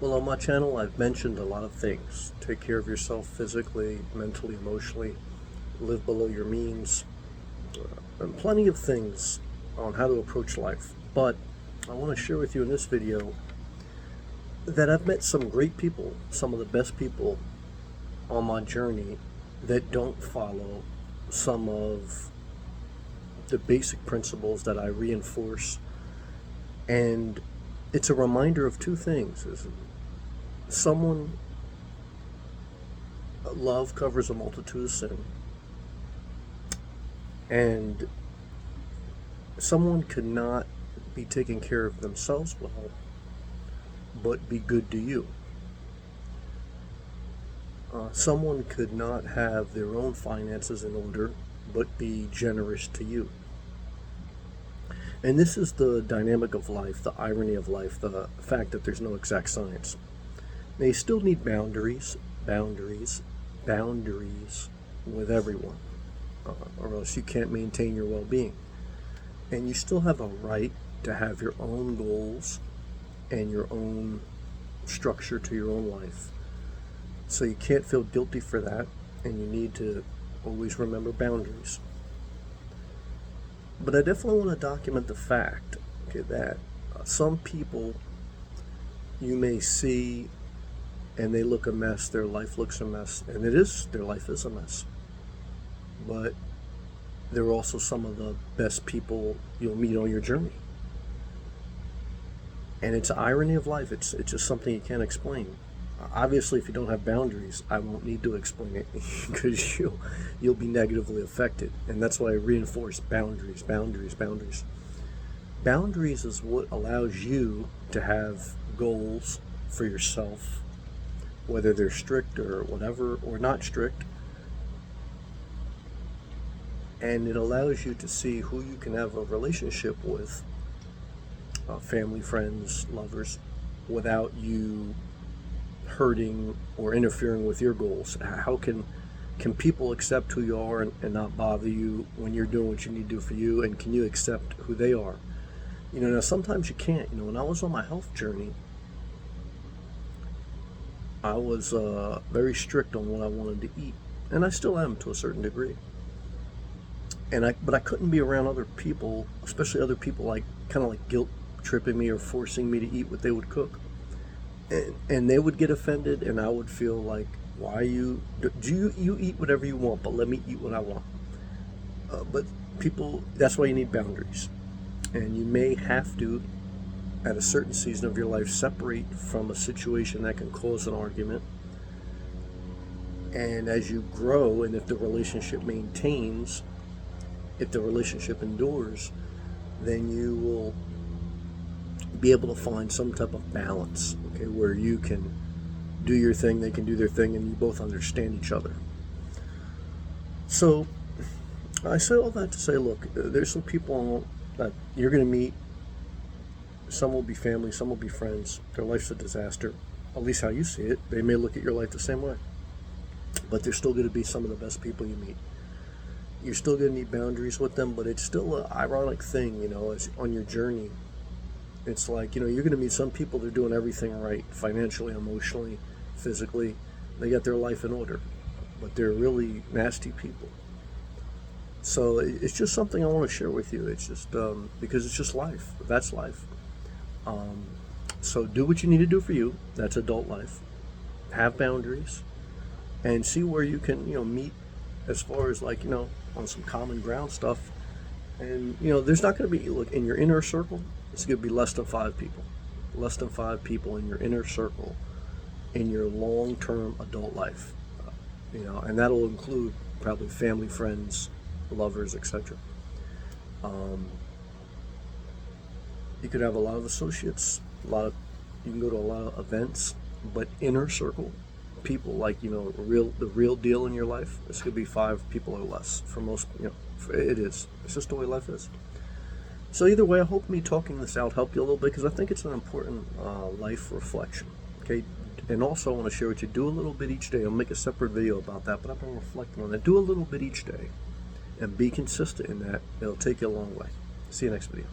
Well, on my channel, I've mentioned a lot of things. Take care of yourself physically, mentally, emotionally, live below your means, and plenty of things on how to approach life. But I want to share with you in this video that I've met some great people, some of the best people on my journey that don't follow some of the basic principles that I reinforce. And it's a reminder of two things. Someone, love covers a multitude of sin, and someone could not be taking care of themselves well, but be good to you. Someone could not have their own finances in order, but be generous to you. And this is the dynamic of life, the irony of life, the fact that there's no exact science. Now, you still need boundaries with everyone, or else you can't maintain your well-being. And you still have a right to have your own goals and your own structure to your own life. So you can't feel guilty for that, and you need to always remember boundaries. But I definitely want to document the fact, okay, that some people you may see and they look a mess, their life looks a mess, and their life is a mess. But they're also some of the best people you'll meet on your journey. And it's an irony of life. It's just something you can't explain. Obviously, if you don't have boundaries, I won't need to explain it because you'll be negatively affected. And that's why I reinforce boundaries. Boundaries is what allows you to have goals for yourself, whether they're strict or whatever, or not strict. And it allows you to see who you can have a relationship with, family, friends, lovers, without you hurting or interfering with your goals. How can people accept who you are and not bother you when you're doing what you need to do for you? And can you accept who they are? Now sometimes you can't. When I was on my health journey, I was very strict on what I wanted to eat, and I still am to a certain degree. But I couldn't be around other people, especially other people kind of guilt tripping me or forcing me to eat what they would cook. And they would get offended, and I would feel like, why you eat whatever you want, but let me eat what I want. But people, that's why you need boundaries. And you may have to, at a certain season of your life, separate from a situation that can cause an argument. And as you grow, and if the relationship maintains, if the relationship endures, then you will be able to find some type of balance, okay, where you can do your thing, they can do their thing, and you both understand each other. So I say all that to say, look, there's some people that you're going to meet. Some will be family, some will be friends. Their life's a disaster, at least how you see it. They may look at your life the same way, but they're still going to be some of the best people you meet. You're still going to need boundaries with them, but it's still an ironic thing, as on your journey. It's like, you're going to meet some people that are doing everything right, financially, emotionally, physically. They got their life in order, but they're really nasty people. So it's just something I want to share with you. It's just because it's just life. That's life. So do what you need to do for you. That's adult life. Have boundaries, and see where you can, meet as far as on some common ground stuff. And there's not going to be, look, in your inner circle, it's going to be less than 5 people. Less than 5 people in your inner circle in your long-term adult life. And that'll include probably family, friends, lovers, etc. You could have a lot of associates, you can go to a lot of events, but inner circle people, the real deal in your life, it's going to be 5 people or less for most. It is. It's just the way life is. So either way, I hope me talking this out helped you a little bit, because I think it's an important life reflection. Okay, and also I want to share with you, do a little bit each day. I'll make a separate video about that, but I've been reflecting on that. Do a little bit each day, and be consistent in that. It'll take you a long way. See you next video.